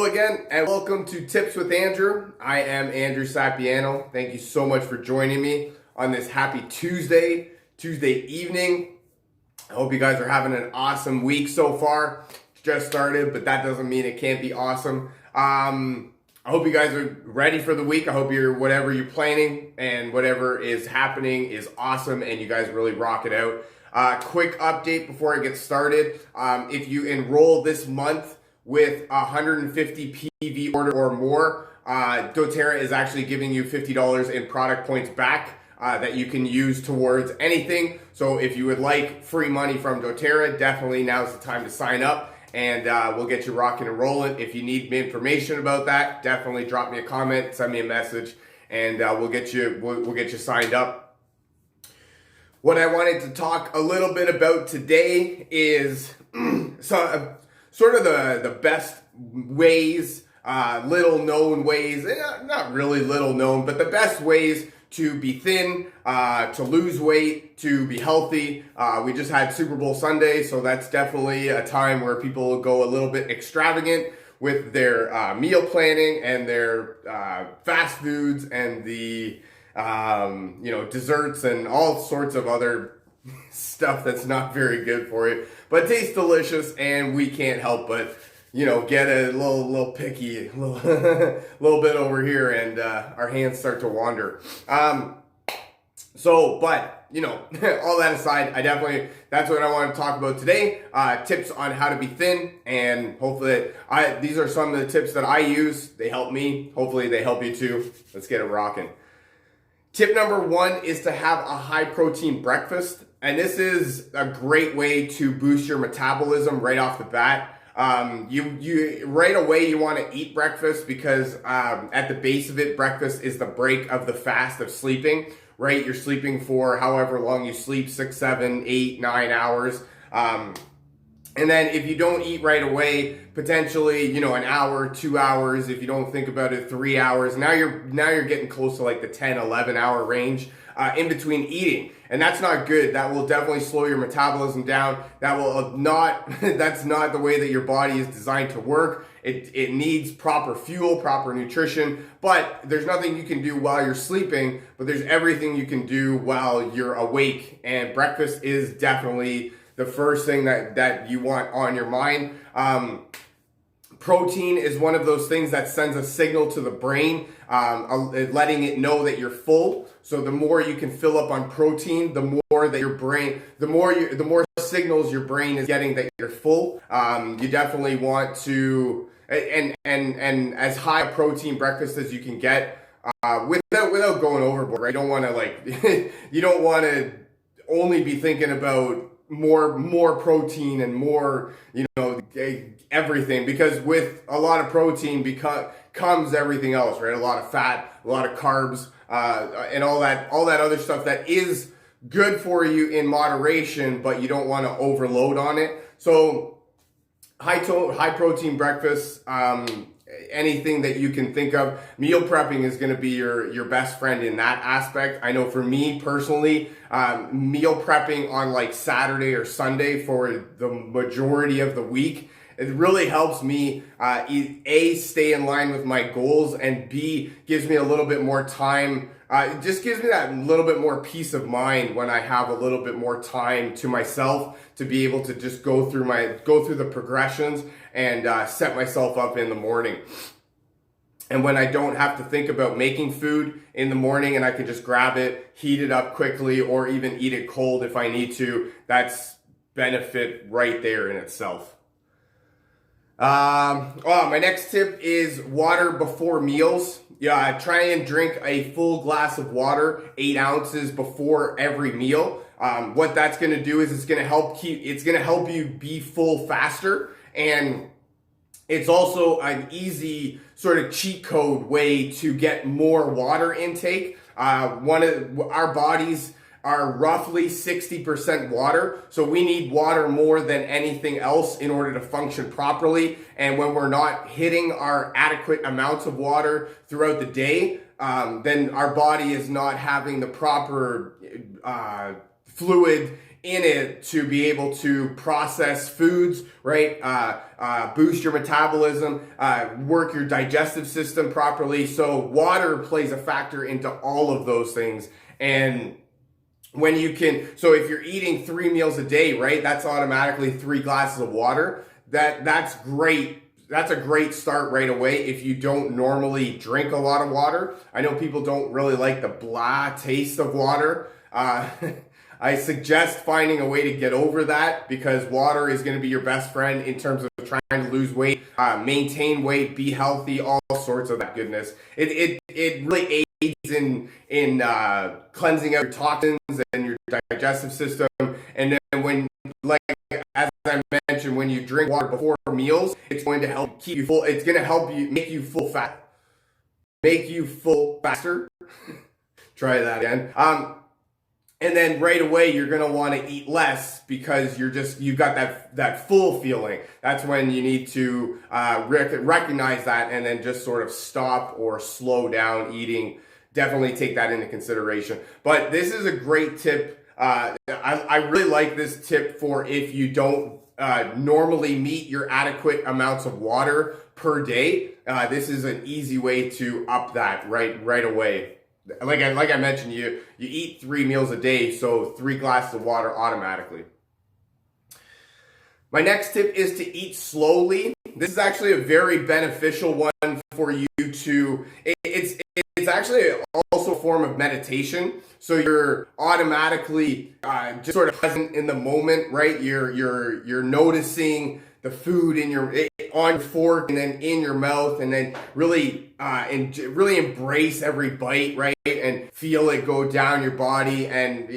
again, and welcome to Tips with Andrew. I am Andrew Sapiano. Thank you so much for joining me on this happy Tuesday evening. I hope you guys are having an awesome week so far. It's just started, but that doesn't mean it can't be awesome. I hope you guys are ready for the week. I hope whatever you're planning and whatever is happening is awesome and you guys really rock it out. Quick update before I get started. If you enroll this month with 150 PV order or more, doTERRA is actually giving you $50 in product points back that you can use towards anything. So if you would like free money from doTERRA, definitely now's the time to sign up, and we'll get you rocking and rolling. If you need information about that, definitely drop me a comment, send me a message, and we'll get you signed up. What I wanted to talk a little bit about today is sort of the best ways, little known ways, not really little known, but the best ways to be thin, to lose weight, to be healthy. We just had Super Bowl Sunday, so that's definitely a time where people go a little bit extravagant with their meal planning and their fast foods and the desserts and all sorts of other stuff that's not very good for you, but tastes delicious, and we can't help but, get a little picky, little bit over here, and our hands start to wander. But all that aside, that's what I want to talk about today. Tips on how to be thin, and hopefully these are some of the tips that I use. They help me. Hopefully they help you too. Let's get it rocking. Tip number one is to have a high protein breakfast. And this is a great way to boost your metabolism right off the bat. You right away you want to eat breakfast because at the base of it, breakfast is the break of the fast of sleeping, right? You're sleeping for however long you sleep, 6, 7, 8, 9 hours. And then if you don't eat right away, potentially, an hour, 2 hours, if you don't think about it, 3 hours, now you're getting close to like the 10, 11 hour range in between eating. And that's not good. That will definitely slow your metabolism down. That's not the way that your body is designed to work. It needs proper fuel, proper nutrition, but there's nothing you can do while you're sleeping, but there's everything you can do while you're awake. And breakfast is definitely the first thing that you want on your mind. Protein is one of those things that sends a signal to the brain, letting it know that you're full. So the more you can fill up on protein, the more the more signals your brain is getting that you're full. You definitely want to, and as high a protein breakfast as you can get, without going overboard. Right? You don't want to you don't want to only be thinking about more protein and more, everything, because with a lot of protein comes everything else, right? A lot of fat, a lot of carbs, and all that other stuff that is good for you in moderation, but you don't want to overload on it. So high protein breakfast, anything that you can think of. Meal prepping is going to be your best friend in that aspect. I know for me personally, meal prepping on like Saturday or Sunday for the majority of the week, it really helps me, A, stay in line with my goals, and B, gives me a little bit more time. It just gives me that little bit more peace of mind when I have a little bit more time to myself to be able to just go through the progressions and set myself up in the morning. And when I don't have to think about making food in the morning and I can just grab it, heat it up quickly, or even eat it cold if I need to, that's benefit right there in itself. My next tip is water before meals. Yeah, try and drink a full glass of water, 8 ounces before every meal. What that's going to do is it's going to help you be full faster, and it's also an easy sort of cheat code way to get more water intake. Our bodies are roughly 60% water, so we need water more than anything else in order to function properly. And when we're not hitting our adequate amounts of water throughout the day, then our body is not having the proper fluid in it to be able to process foods, right? Boost your metabolism, work your digestive system properly. So water plays a factor into all of those things. And when you can, so if you're eating 3 meals a day, right, that's automatically 3 glasses of water. That's great. That's a great start right away if you don't normally drink a lot of water. I know people don't really like the blah taste of water. I suggest finding a way to get over that, because water is going to be your best friend in terms of trying to lose weight, maintain weight, be healthy, all sorts of that goodness. It really aids in cleansing out your toxins and your digestive system. And then when, like, as I mentioned, when you drink water before meals, it's going to help keep you full. It's going to help you make you full faster. Try that again. And then right away, you're going to want to eat less, because you've got that full feeling. That's when you need to recognize that and then just sort of stop or slow down eating. Definitely take that into consideration. But this is a great tip. I really like this tip for if you don't normally meet your adequate amounts of water per day. This is an easy way to up that right away. Like I mentioned, you eat 3 meals a day, so 3 glasses of water automatically. My next tip is to eat slowly. This is actually a very beneficial one for you to. It's actually also a form of meditation. So you're automatically just sort of present in the moment, right? You're noticing the food on your fork and then in your mouth, and then really embrace every bite, right? And feel it go down your body, and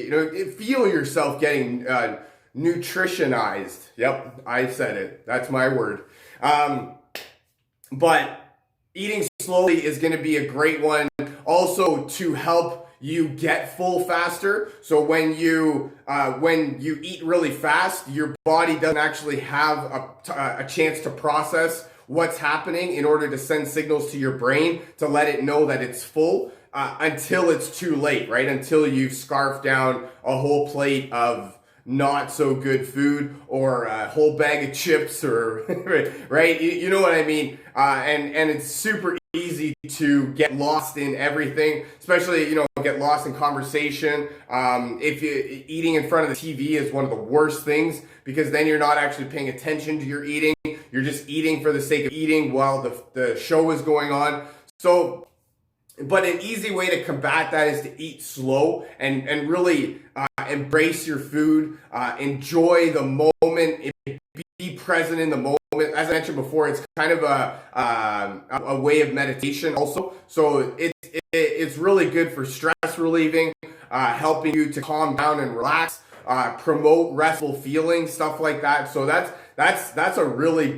feel yourself getting nutritionized. Yep, I said it. That's my word. But eating slowly is going to be a great one also to help you get full faster. So when you eat really fast, your body doesn't actually have a chance to process what's happening in order to send signals to your brain to let it know that it's full until it's too late, right? Until you've scarfed down a whole plate of not so good food, or a whole bag of chips, or right? You know what I mean? And it's super easy to get lost in everything, especially get lost in conversation. If you eating in front of the TV is one of the worst things, because then you're not actually paying attention to your eating. You're just eating for the sake of eating while the show is going on. So, but an easy way to combat that is to eat slow and really embrace your food, enjoy the moment, be present in the moment. As I mentioned before, it's kind of a way of meditation also. So it's really good for stress relieving, helping you to calm down and relax, promote restful feelings, stuff like that. So that was a really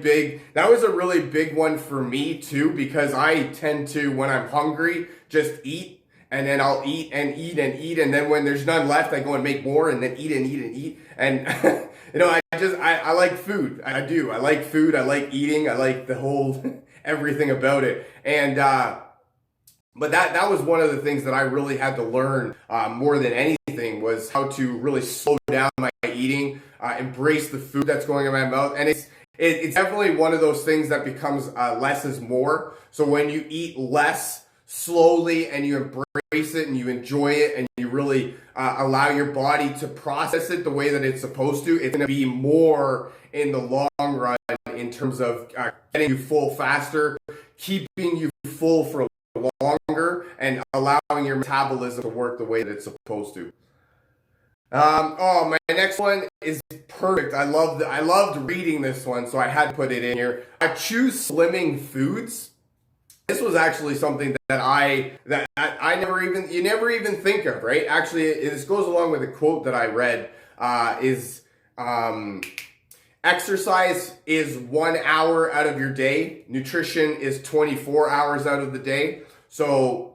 big one for me too, because I tend to, when I'm hungry, just eat. And then I'll eat and eat and eat. And then when there's none left, I go and make more, and then eat and eat and eat. And, I like food. I do. I like food. I like eating. I like the whole, everything about it. And, but that was one of the things that I really had to learn more than anything, was how to really slow down my eating, embrace the food that's going in my mouth. And it's definitely one of those things that becomes less is more. So when you eat less slowly and you embrace it and you enjoy it and you really allow your body to process it the way that it's supposed to, it's going to be more in the long run in terms of getting you full faster, keeping you full for longer, and allowing your metabolism to work the way that it's supposed to. My next one is perfect. I loved reading this one, so I had to put it in here. I choose slimming foods. This was actually something that I never even think of, right? Actually, this goes along with a quote that I read, exercise is 1 hour out of your day. Nutrition is 24 hours out of the day. So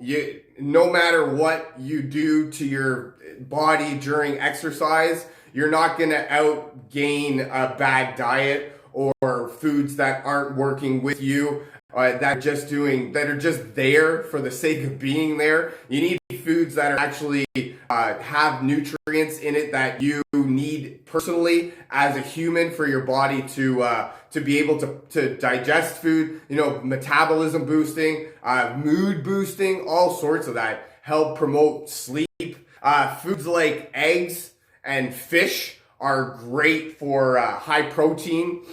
no matter what you do to your body during exercise, you're not going to outgain a bad diet or foods that aren't working with you, that are just there for the sake of being there. You need foods that are actually have nutrients in it that you need personally as a human for your body to be able to digest food. You know, metabolism boosting, mood boosting, all sorts of that help promote sleep. Foods like eggs and fish are great for high protein.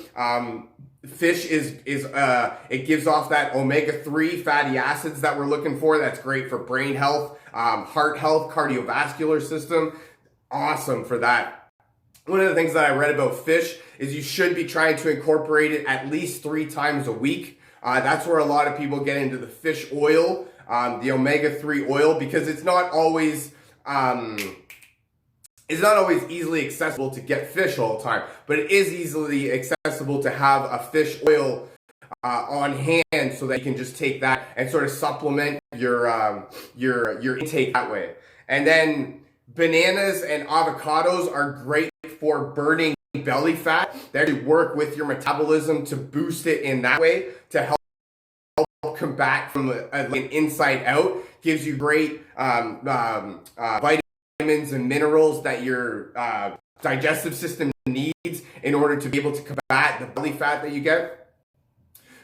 Fish it gives off that omega-3 fatty acids that we're looking for. That's great for brain health, heart health, cardiovascular system. Awesome for that. One of the things that I read about fish is you should be trying to incorporate it at least 3 times a week. That's where a lot of people get into the fish oil, the omega-3 oil, because it's not always easily accessible to get fish all the time, but it is easily accessible to have a fish oil on hand so that you can just take that and sort of supplement your intake that way. And then bananas and avocados are great for burning belly fat. They actually work with your metabolism to boost it in that way to help combat from an inside out. Gives you great vitamins and minerals that your digestive system needs in order to be able to combat the belly fat that you get.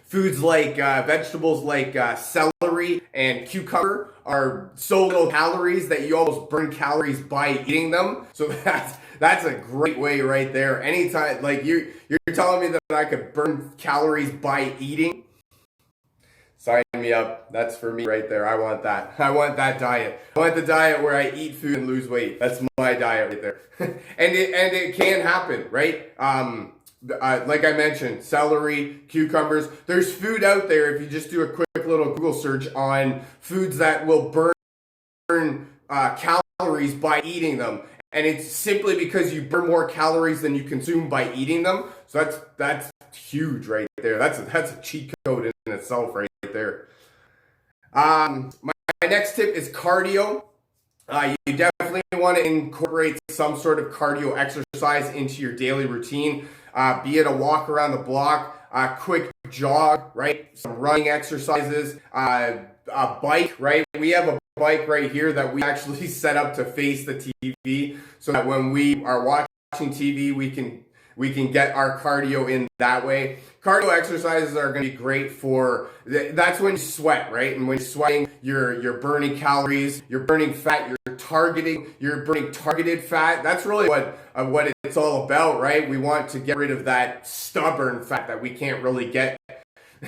Foods like vegetables like celery and cucumber are so little calories that you almost burn calories by eating them. So that's a great way right there. Anytime, like you're telling me that I could burn calories by eating. Sign me up. That's for me right there. I want that. I want that diet. I want the diet where I eat food and lose weight. That's my diet right there. and it can happen, right? Like I mentioned, celery, cucumbers. There's food out there if you just do a quick little Google search on foods that will burn calories by eating them. And it's simply because you burn more calories than you consume by eating them. So that's huge right there. That's a cheat code in itself right there. My next tip is cardio. You definitely want to incorporate some sort of cardio exercise into your daily routine, be it a walk around the block, a quick jog, right? Some running exercises, a bike, right? We have a bike right here that we actually set up to face the TV so that when we are watching TV, we can get our cardio in that way. Cardio exercises are going to be great for, that's when you sweat, right? And when you're sweating, you're burning calories, you're burning fat, you're burning targeted fat. That's really what it's all about, right? We want to get rid of that stubborn fat that we can't really get,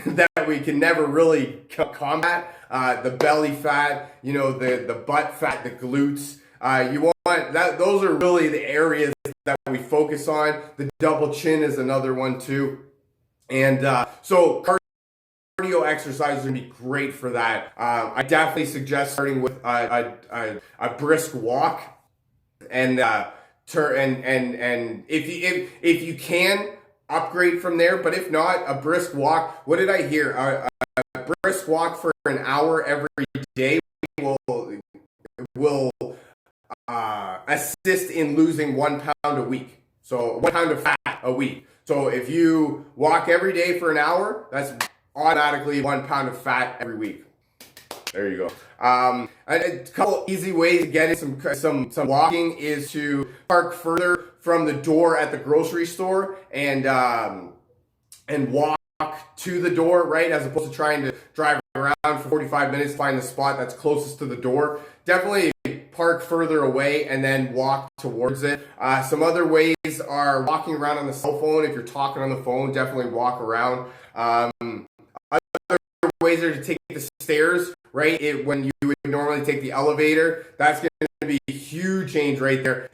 that we can never really combat. The belly fat, you know, the butt fat, the glutes. You want that. Those are really the areas that we focus on. The double chin is another one too. And so cardio exercises are going to be great for that. I definitely suggest starting with a brisk walk, and if you can upgrade from there. But if not, a brisk walk. What did I hear? A brisk walk for an hour every day will assist in losing 1 pound a week. So 1 pound of fat a week. So if you walk every day for an hour, that's automatically 1 pound of fat every week. There you go. A couple easy ways to get in some walking is to park further from the door at the grocery store and walk to the door, right? As opposed to trying to drive around for 45 minutes, find the spot that's closest to the door. Definitely park further away and then walk towards it. Some other ways are walking around on the cell phone. If you're talking on the phone, definitely walk around. Other ways are to take the stairs, right? When you would normally take the elevator, that's going to be a huge change right there.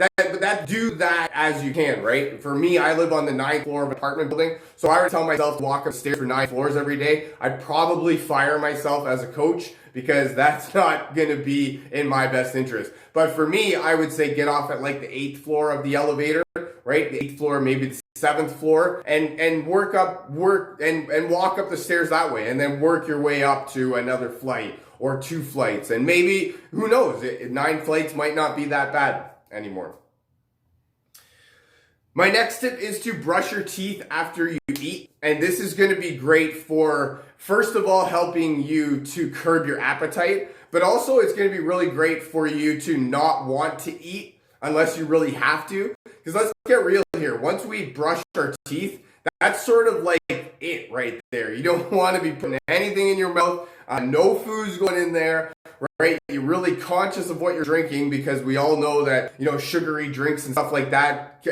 Do that as you can, right? For me, I live on the 9th floor of an apartment building, so I would tell myself to walk upstairs for 9 floors every day. I'd probably fire myself as a coach because that's not going to be in my best interest. But for me, I would say get off at like the 8th floor of the elevator, right? The 8th floor, maybe the 7th floor, and work and walk up the stairs that way, and then work your way up to another flight or 2 flights. And maybe, who knows, 9 flights might not be that bad anymore. My next tip is to brush your teeth after you eat. And this is going to be great for, first of all, helping you to curb your appetite, but also it's going to be really great for you to not want to eat unless you really have to. Because let's get real here. Once we brush our teeth, that's sort of like it right there. You don't want to be putting anything in your mouth. No food's going in there, right? You're really conscious of what you're drinking, because we all know that, sugary drinks and stuff like that,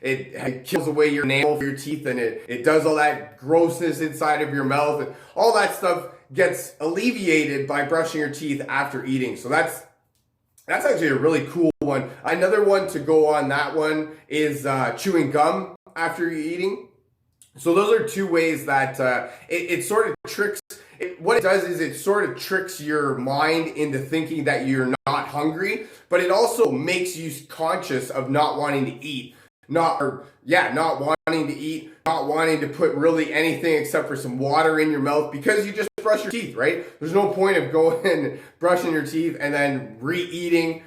it kills away your enamel for your teeth, and it does all that grossness inside of your mouth, and all that stuff gets alleviated by brushing your teeth after eating. So that's actually a really cool one. Another one to go on that one is chewing gum after you're eating. So those are two ways that it sort of tricks. What it does is it sort of tricks your mind into thinking that you're not hungry, but it also makes you conscious of not wanting to eat. Not wanting to eat, not wanting to put really anything except for some water in your mouth, because you just brush your teeth, right? There's no point of going and brushing your teeth and then re-eating,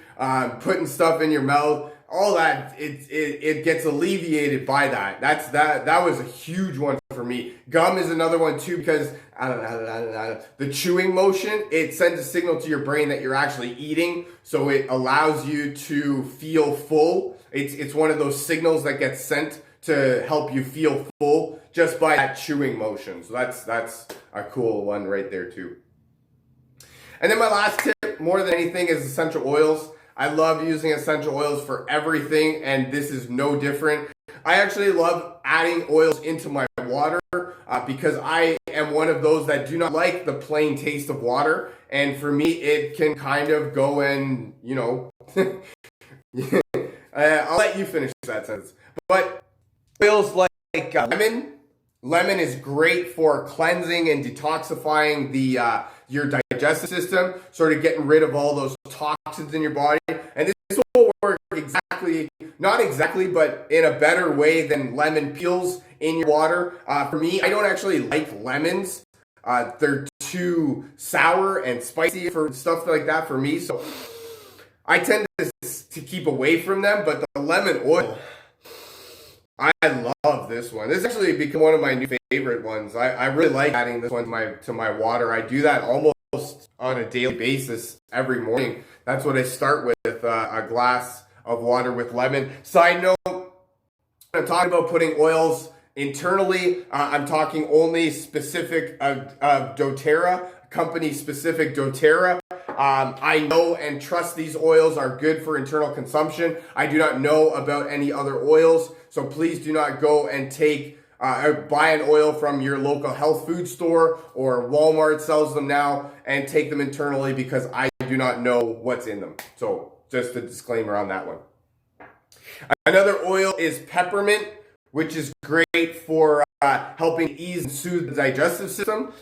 putting stuff in your mouth. All that, it gets alleviated by that. That was a huge one for me. Gum is another one too, because the chewing motion, it sends a signal to your brain that you're actually eating, so it allows you to feel full. It's one of those signals that gets sent to help you feel full just by that chewing motion. So that's a cool one right there too. And then my last tip, more than anything, is essential oils. I love using essential oils for everything, and this is no different. I actually love adding oils into my water because I am one of those that do not like the plain taste of water. And for me, it can kind of go and, I'll let you finish that sentence. But oils like lemon. Lemon is great for cleansing and detoxifying your digestive system, sort of getting rid of all those toxins in your body. And this will work not exactly, but in a better way than lemon peels in your water. For me, I don't actually like lemons. They're too sour and spicy for stuff like that for me. So I tend to keep away from them, but the lemon oil, I love this one. This has actually become one of my new favorite ones. I really like adding this one to my water. I do that almost on a daily basis every morning. That's what I start with, a glass of water with lemon. Side note, I'm talking about putting oils internally. I'm talking only specific of doTERRA, company specific doTERRA. I know and trust these oils are good for internal consumption. I do not know about any other oils, so please do not go and buy an oil from your local health food store, or Walmart sells them now, and take them internally, because I do not know what's in them. So just a disclaimer on that one. Another oil is peppermint, which is great for helping ease and soothe the digestive system.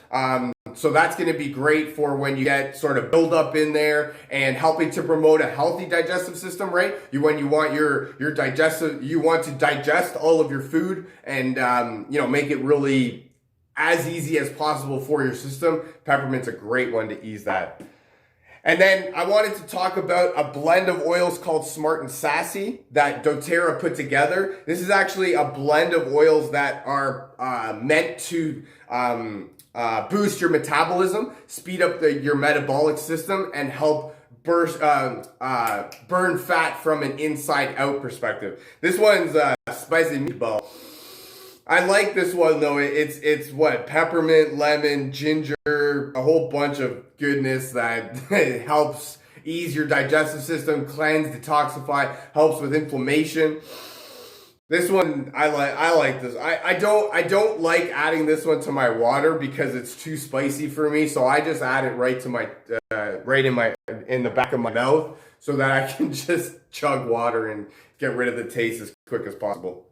So that's going to be great for when you get sort of buildup in there, and helping to promote a healthy digestive system, right? When you want you want to digest all of your food and, make it really as easy as possible for your system. Peppermint's a great one to ease that. And then I wanted to talk about a blend of oils called Smart and Sassy that doTERRA put together. This is actually a blend of oils that are meant to boost your metabolism, speed up your metabolic system, and help burn fat from an inside-out perspective. This one's spicy meatball. I like this one though. It's what? Peppermint, lemon, ginger, a whole bunch of goodness that helps ease your digestive system, cleanse, detoxify, helps with inflammation. This one, I like this. I don't like adding this one to my water because it's too spicy for me. So I just add it right to my in the back of my mouth, so that I can just chug water and get rid of the taste as quick as possible.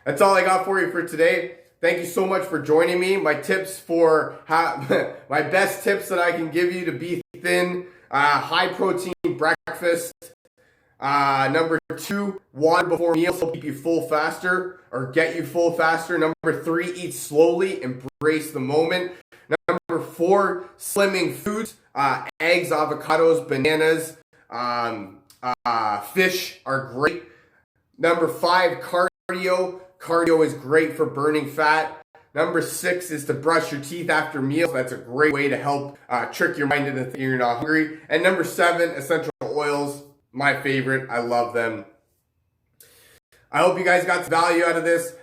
That's all I got for you for today. Thank you so much for joining me. My tips for my best tips that I can give you to be thin: high protein breakfast. Number 2, water before meals will keep you full faster, or get you full faster. Number 3, eat slowly, embrace the moment. Number 4, slimming foods, eggs, avocados, bananas, fish are great. Number 5, cardio. Cardio is great for burning fat. Number 6 is to brush your teeth after meals. That's a great way to help trick your mind into thinking you're not hungry. And number 7, essential oils. My favorite. I love them. I hope you guys got some value out of this.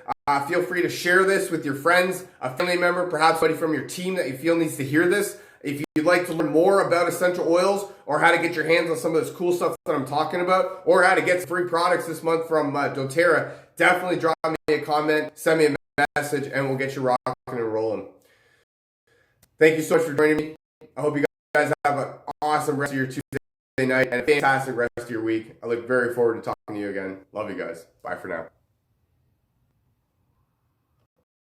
Feel free to share this with your friends, a family member, perhaps somebody from your team that you feel needs to hear this. If you'd like to learn more about essential oils or how to get your hands on some of this cool stuff that I'm talking about, or how to get some free products this month from doTERRA, definitely drop me a comment, send me a message, and we'll get you rocking and rolling. Thank you so much for joining me. I hope you guys have an awesome rest of your Tuesday night and a fantastic rest of your week. I look very forward to talking to you again. Love you guys. Bye for now.